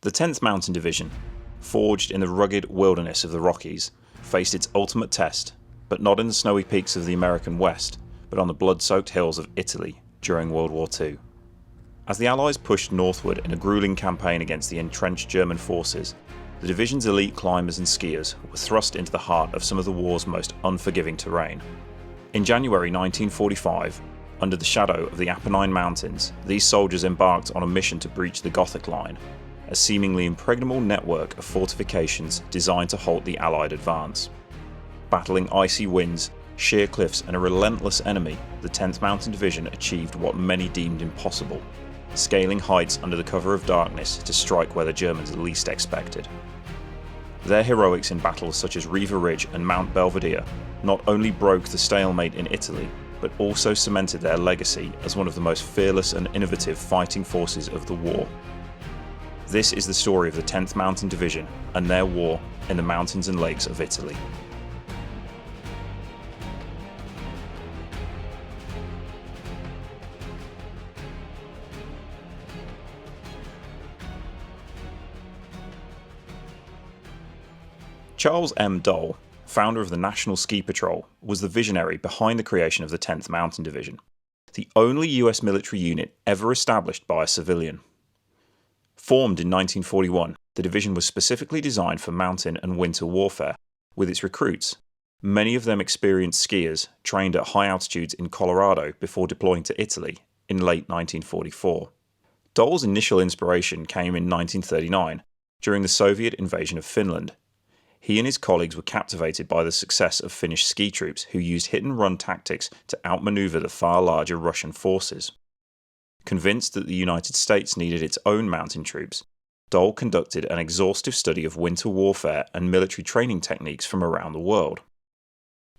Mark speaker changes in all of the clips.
Speaker 1: The 10th Mountain Division, forged in the rugged wilderness of the Rockies, faced its ultimate test, but not in the snowy peaks of the American West, but on the blood-soaked hills of Italy during World War II. As the Allies pushed northward in a grueling campaign against the entrenched German forces, the division's elite climbers and skiers were thrust into the heart of some of the war's most unforgiving terrain. In January 1945, under the shadow of the Apennine Mountains, these soldiers embarked on a mission to breach the Gothic Line, a seemingly impregnable network of fortifications designed to halt the Allied advance. Battling icy winds, sheer cliffs and a relentless enemy, the 10th Mountain Division achieved what many deemed impossible, scaling heights under the cover of darkness to strike where the Germans least expected. Their heroics in battles such as Riva Ridge and Mount Belvedere not only broke the stalemate in Italy, but also cemented their legacy as one of the most fearless and innovative fighting forces of the war. This is the story of the 10th Mountain Division and their war in the mountains and lakes of Italy. Charles M. Dole, founder of the National Ski Patrol, was the visionary behind the creation of the 10th Mountain Division, the only US military unit ever established by a civilian. Formed in 1941, the division was specifically designed for mountain and winter warfare, with its recruits, many of them experienced skiers trained at high altitudes in Colorado before deploying to Italy in late 1944. Dole's initial inspiration came in 1939, during the Soviet invasion of Finland. He and his colleagues were captivated by the success of Finnish ski troops who used hit-and-run tactics to outmaneuver the far larger Russian forces. Convinced that the United States needed its own mountain troops, Dole conducted an exhaustive study of winter warfare and military training techniques from around the world.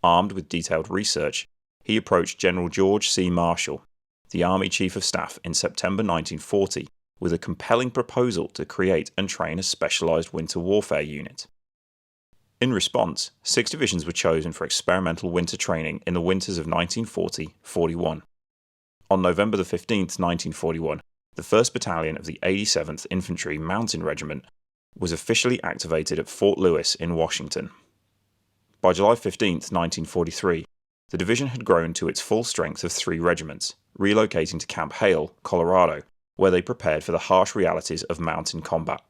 Speaker 1: Armed with detailed research, he approached General George C. Marshall, the Army Chief of Staff, in September 1940 with a compelling proposal to create and train a specialized winter warfare unit. In response, 6 divisions were chosen for experimental winter training in the winters of 1940-41. On November 15, 1941, the 1st Battalion of the 87th Infantry Mountain Regiment was officially activated at Fort Lewis in Washington. By July 15, 1943, the division had grown to its full strength of 3 regiments, relocating to Camp Hale, Colorado, where they prepared for the harsh realities of mountain combat.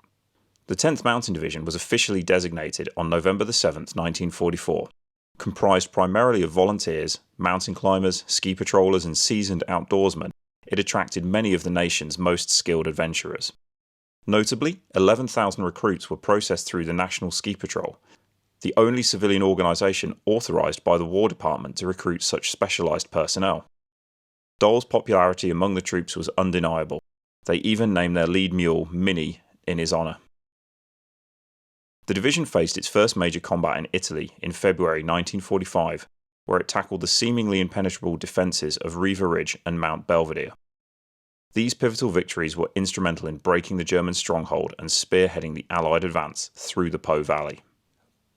Speaker 1: The 10th Mountain Division was officially designated on November 7, 1944, comprised primarily of volunteers, mountain climbers, ski patrollers and seasoned outdoorsmen. It attracted many of the nation's most skilled adventurers. Notably, 11,000 recruits were processed through the National Ski Patrol, the only civilian organisation authorised by the War Department to recruit such specialised personnel. Dole's popularity among the troops was undeniable. They even named their lead mule Minnie in his honour. The division faced its first major combat in Italy in February 1945, where it tackled the seemingly impenetrable defences of Riva Ridge and Mount Belvedere. These pivotal victories were instrumental in breaking the German stronghold and spearheading the Allied advance through the Po Valley.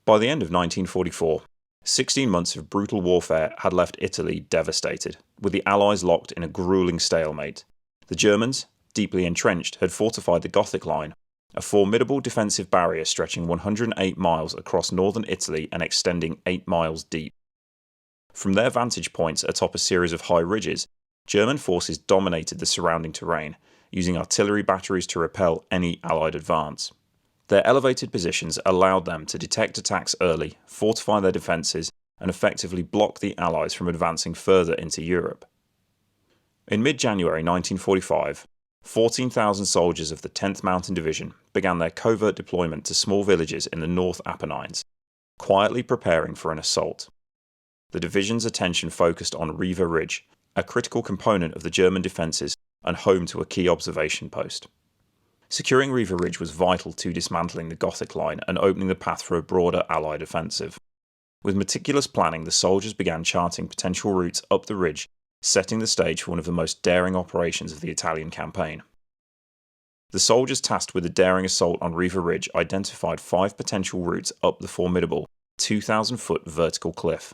Speaker 1: By the end of 1944, 16 months of brutal warfare had left Italy devastated, with the Allies locked in a grueling stalemate. The Germans, deeply entrenched, had fortified the Gothic Line, a formidable defensive barrier stretching 108 miles across northern Italy and extending 8 miles deep. From their vantage points atop a series of high ridges, German forces dominated the surrounding terrain, using artillery batteries to repel any Allied advance. Their elevated positions allowed them to detect attacks early, fortify their defences, and effectively block the Allies from advancing further into Europe. In mid-January 1945, 14,000 soldiers of the 10th Mountain Division began their covert deployment to small villages in the North Apennines, quietly preparing for an assault. The division's attention focused on Riva Ridge, a critical component of the German defences and home to a key observation post. Securing Riva Ridge was vital to dismantling the Gothic Line and opening the path for a broader Allied offensive. With meticulous planning, the soldiers began charting potential routes up the ridge, setting the stage for one of the most daring operations of the Italian campaign. The soldiers tasked with the daring assault on Riva Ridge identified 5 potential routes up the formidable 2,000-foot vertical cliff.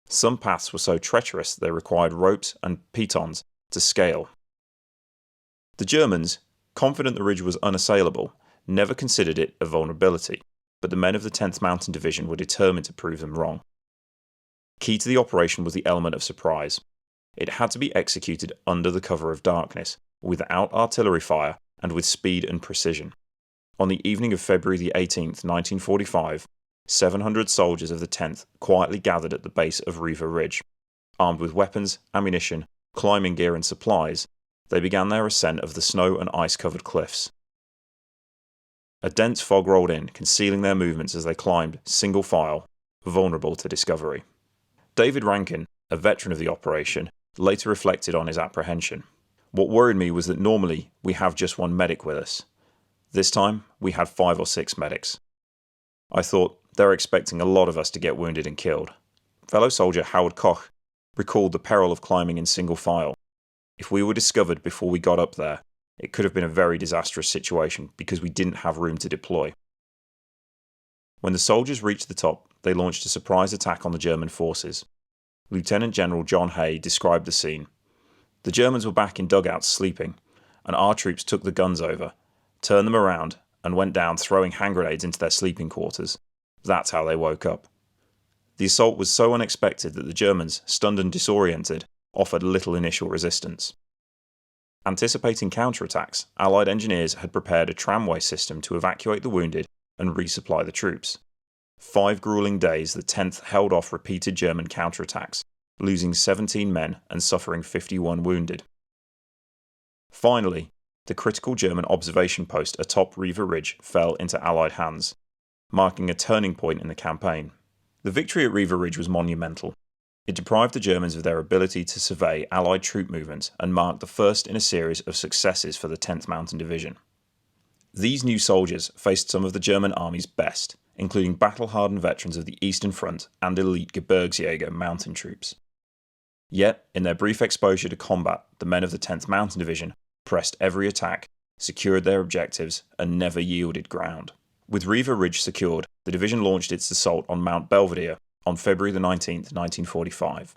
Speaker 1: Some paths were so treacherous they required ropes and pitons to scale. The Germans, confident the ridge was unassailable, never considered it a vulnerability, but the men of the 10th Mountain Division were determined to prove them wrong. Key to the operation was the element of surprise. It had to be executed under the cover of darkness, without artillery fire, and with speed and precision. On the evening of February the 18th, 1945, 700 soldiers of the 10th quietly gathered at the base of Riva Ridge. Armed with weapons, ammunition, climbing gear and supplies, they began their ascent of the snow and ice-covered cliffs. A dense fog rolled in, concealing their movements as they climbed, single file, vulnerable to discovery. David Rankin, a veteran of the operation, later reflected on his apprehension. What worried me was that normally we have just one medic with us. This time, we had 5 or 6 medics. I thought, they're expecting a lot of us to get wounded and killed. Fellow soldier Howard Koch recalled the peril of climbing in single file. If we were discovered before we got up there, it could have been a very disastrous situation because we didn't have room to deploy. When the soldiers reached the top, they launched a surprise attack on the German forces. Lieutenant General John Hay described the scene. The Germans were back in dugouts sleeping, and our troops took the guns over, turned them around, and went down throwing hand grenades into their sleeping quarters. That's how they woke up. The assault was so unexpected that the Germans, stunned and disoriented, offered little initial resistance. Anticipating counterattacks, Allied engineers had prepared a tramway system to evacuate the wounded and resupply the troops. 5 grueling days, the 10th held off repeated German counterattacks, losing 17 men and suffering 51 wounded. Finally, the critical German observation post atop Riva Ridge fell into Allied hands, marking a turning point in the campaign. The victory at Riva Ridge was monumental. It deprived the Germans of their ability to survey Allied troop movements and marked the first in a series of successes for the 10th Mountain Division. These new soldiers faced some of the German army's best, including battle-hardened veterans of the Eastern Front and elite Gebirgsjäger mountain troops. Yet, in their brief exposure to combat, the men of the 10th Mountain Division pressed every attack, secured their objectives, and never yielded ground. With Riva Ridge secured, the division launched its assault on Mount Belvedere on February the 19th, 1945.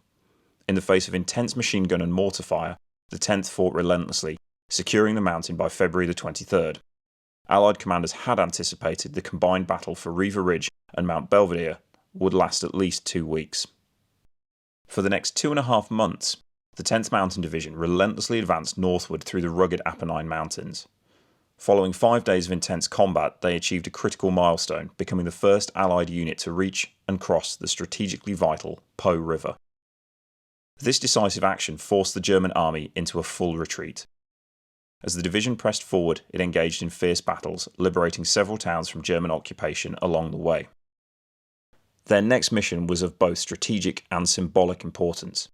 Speaker 1: In the face of intense machine gun and mortar fire, the 10th fought relentlessly, securing the mountain by February the 23rd. Allied commanders had anticipated the combined battle for Riva Ridge and Mount Belvedere would last at least 2 weeks. For the next 2.5 months, the 10th Mountain Division relentlessly advanced northward through the rugged Apennine Mountains. Following 5 days of intense combat, they achieved a critical milestone, becoming the first Allied unit to reach and cross the strategically vital Po River. This decisive action forced the German army into a full retreat. As the division pressed forward, it engaged in fierce battles, liberating several towns from German occupation along the way. Their next mission was of both strategic and symbolic importance: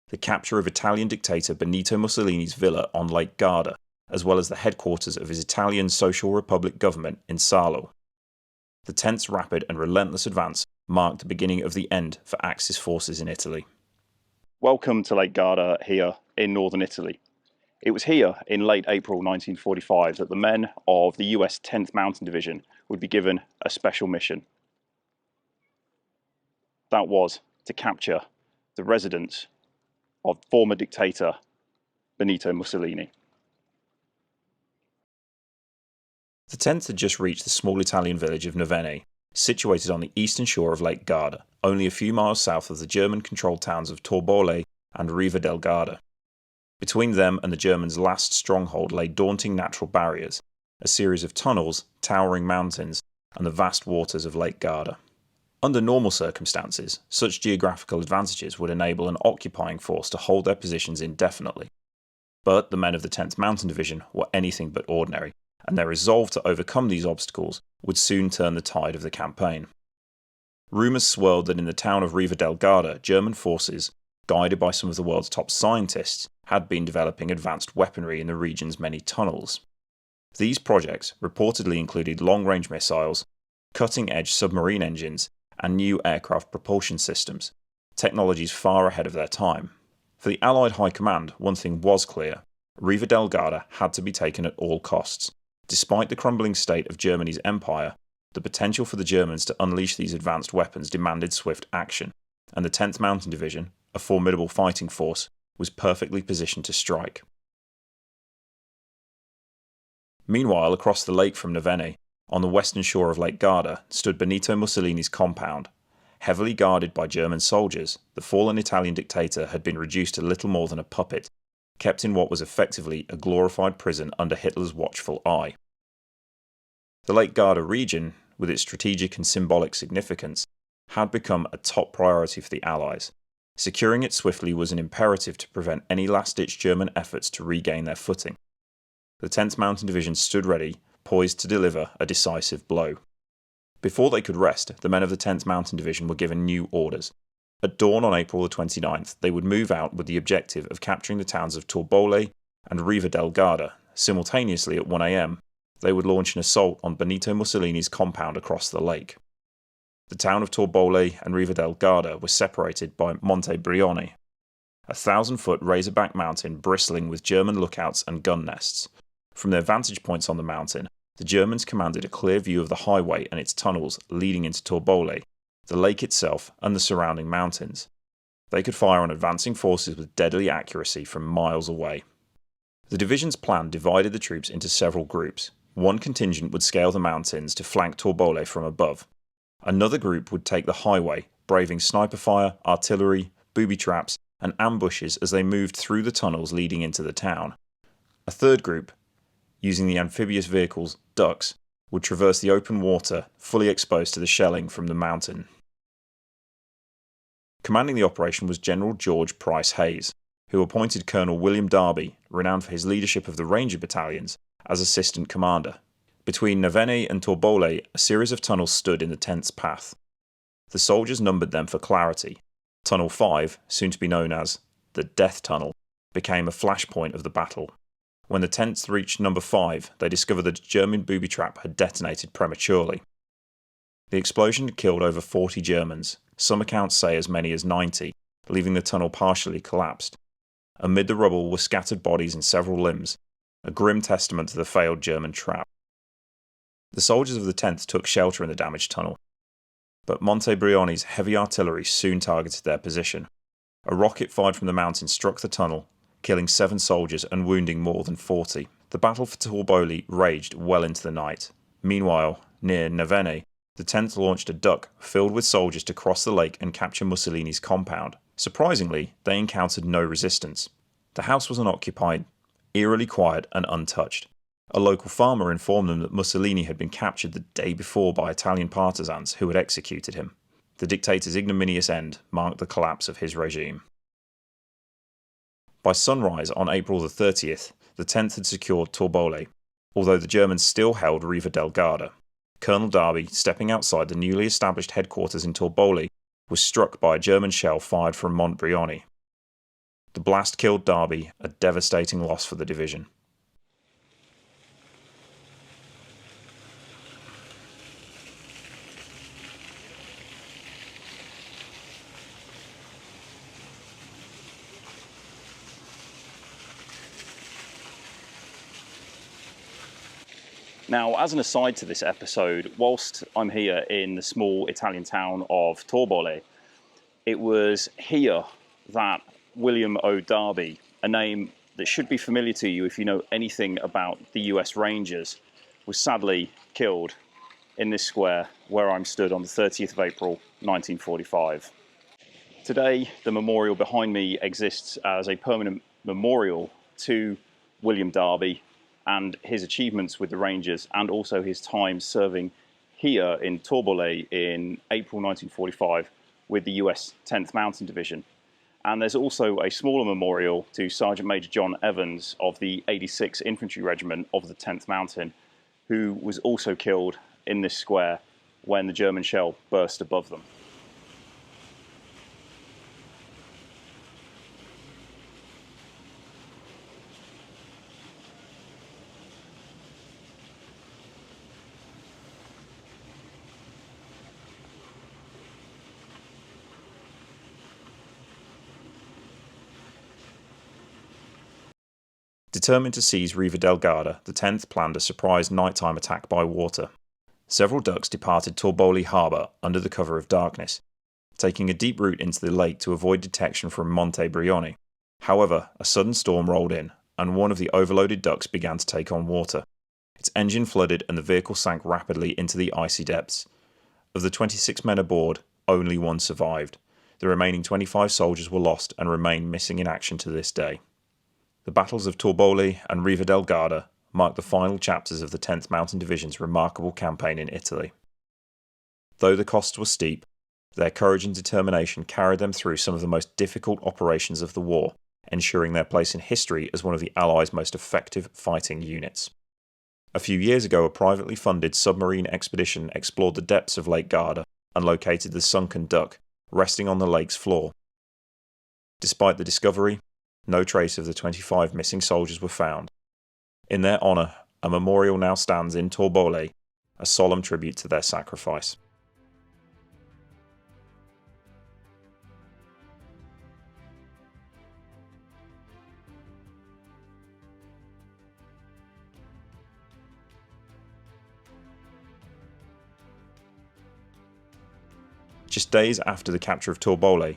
Speaker 1: the capture of Italian dictator Benito Mussolini's villa on Lake Garda, as well as the headquarters of his Italian Social Republic government in Salo. The 10th's rapid and relentless advance marked the beginning of the end for Axis forces in Italy. Welcome to Lake Garda here in northern Italy. It was here in late April 1945 that the men of the US 10th Mountain Division would be given a special mission. That was to capture the residence of former dictator Benito Mussolini. The 10th had just reached the small Italian village of Novene, situated on the eastern shore of Lake Garda, only a few miles south of the German-controlled towns of Torbole and Riva del Garda. Between them and the Germans' last stronghold lay daunting natural barriers, a series of tunnels, towering mountains, and the vast waters of Lake Garda. Under normal circumstances, such geographical advantages would enable an occupying force to hold their positions indefinitely. But the men of the 10th Mountain Division were anything but ordinary, and their resolve to overcome these obstacles would soon turn the tide of the campaign. Rumours swirled that in the town of Riva del Garda, German forces, guided by some of the world's top scientists, had been developing advanced weaponry in the region's many tunnels. These projects reportedly included long-range missiles, cutting-edge submarine engines, and new aircraft propulsion systems, technologies far ahead of their time. For the Allied High Command, one thing was clear: Riva del Garda had to be taken at all costs. Despite the crumbling state of Germany's empire, the potential for the Germans to unleash these advanced weapons demanded swift action, and the 10th Mountain Division, a formidable fighting force, was perfectly positioned to strike. Meanwhile, across the lake from Nevene, on the western shore of Lake Garda, stood Benito Mussolini's compound. Heavily guarded by German soldiers, the fallen Italian dictator had been reduced to little more than a puppet, kept in what was effectively a glorified prison under Hitler's watchful eye. The Lake Garda region, with its strategic and symbolic significance, had become a top priority for the Allies. Securing it swiftly was an imperative to prevent any last-ditch German efforts to regain their footing. The 10th Mountain Division stood ready, poised to deliver a decisive blow. Before they could rest, the men of the 10th Mountain Division were given new orders. At dawn on April the 29th, they would move out with the objective of capturing the towns of Torbole and Riva del Garda. Simultaneously at 1 a.m, they would launch an assault on Benito Mussolini's compound across the lake. The town of Torbole and Riva del Garda were separated by Monte Brioni, a 1,000-foot razorback mountain bristling with German lookouts and gun nests. From their vantage points on the mountain, the Germans commanded a clear view of the highway and its tunnels leading into Torbole, the lake itself and the surrounding mountains. They could fire on advancing forces with deadly accuracy from miles away. The division's plan divided the troops into several groups. One contingent would scale the mountains to flank Torbole from above. Another group would take the highway, braving sniper fire, artillery, booby traps, and ambushes as they moved through the tunnels leading into the town. A third group, using the amphibious vehicles, ducks, would traverse the open water, fully exposed to the shelling from the mountain. Commanding the operation was General George Price Hayes, who appointed Colonel William Darby, renowned for his leadership of the Ranger battalions, as assistant commander. Between Nevene and Torbole, a series of tunnels stood in the 10th's path. The soldiers numbered them for clarity. Tunnel 5, soon to be known as the Death Tunnel, became a flashpoint of the battle. When the 10th reached number 5, they discovered that a German booby trap had detonated prematurely. The explosion had killed over 40 Germans, some accounts say as many as 90, leaving the tunnel partially collapsed. Amid the rubble were scattered bodies and several limbs, a grim testament to the failed German trap. The soldiers of the 10th took shelter in the damaged tunnel, but Monte Brioni's heavy artillery soon targeted their position. A rocket fired from the mountain struck the tunnel, killing 7 soldiers and wounding more than 40. The battle for Torbole raged well into the night. Meanwhile, near Nevene, the 10th launched a duck filled with soldiers to cross the lake and capture Mussolini's compound. Surprisingly, they encountered no resistance. The house was unoccupied, eerily quiet and untouched. A local farmer informed them that Mussolini had been captured the day before by Italian partisans who had executed him. The dictator's ignominious end marked the collapse of his regime. By sunrise on April the 30th, the 10th had secured Torbole, although the Germans still held Riva del Garda. Colonel Darby, stepping outside the newly established headquarters in Torbole, was struck by a German shell fired from Mont Brioni. The blast killed Darby, a devastating loss for the division.
Speaker 2: Now, as an aside to this episode, whilst I'm here in the small Italian town of Torbole, it was here that William O. Darby, a name that should be familiar to you if you know anything about the US Rangers, was sadly killed in this square where I'm stood on the 30th of April 1945. Today, the memorial behind me exists as a permanent memorial to William Darby and his achievements with the Rangers, and also his time serving here in Torbole in April 1945 with the US 10th Mountain Division. And there's also a smaller memorial to Sergeant Major John Evans of the 86th Infantry Regiment of the 10th Mountain, who was also killed in this square when the German shell burst above them.
Speaker 1: Determined to seize Riva del Garda, the 10th planned a surprise nighttime attack by water. Several ducks departed Torbole harbour under the cover of darkness, taking a deep route into the lake to avoid detection from Monte Brioni. However, a sudden storm rolled in, and one of the overloaded ducks began to take on water. Its engine flooded and the vehicle sank rapidly into the icy depths. Of the 26 men aboard, only one survived. The remaining 25 soldiers were lost and remain missing in action to this day. The battles of Torbole and Riva del Garda mark the final chapters of the 10th Mountain Division's remarkable campaign in Italy. Though the costs were steep, their courage and determination carried them through some of the most difficult operations of the war, ensuring their place in history as one of the Allies' most effective fighting units. A few years ago, a privately funded submarine expedition explored the depths of Lake Garda and located the sunken duck, resting on the lake's floor. Despite the discovery, no trace of the 25 missing soldiers were found. In their honour, a memorial now stands in Torbole, a solemn tribute to their sacrifice. Just days after the capture of Torbole,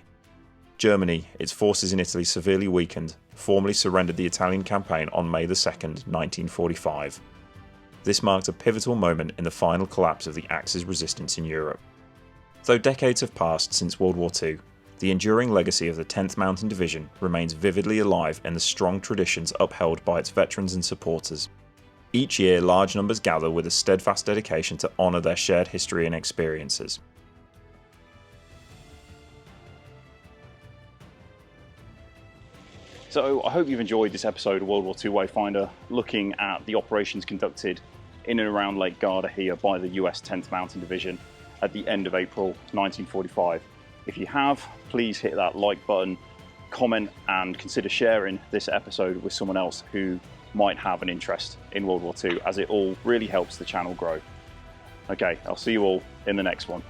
Speaker 1: Germany, its forces in Italy severely weakened, formally surrendered the Italian campaign on May 2nd, 1945. This marked a pivotal moment in the final collapse of the Axis resistance in Europe. Though decades have passed since World War II, the enduring legacy of the 10th Mountain Division remains vividly alive in the strong traditions upheld by its veterans and supporters. Each year, large numbers gather with a steadfast dedication to honour their shared history and experiences.
Speaker 2: So I hope you've enjoyed this episode of World War II Wayfinder, looking at the operations conducted in and around Lake Garda here by the US 10th Mountain Division at the end of April 1945. If you have, please hit that like button, comment, and consider sharing this episode with someone else who might have an interest in World War II, as it all really helps the channel grow. Okay, I'll see you all in the next one.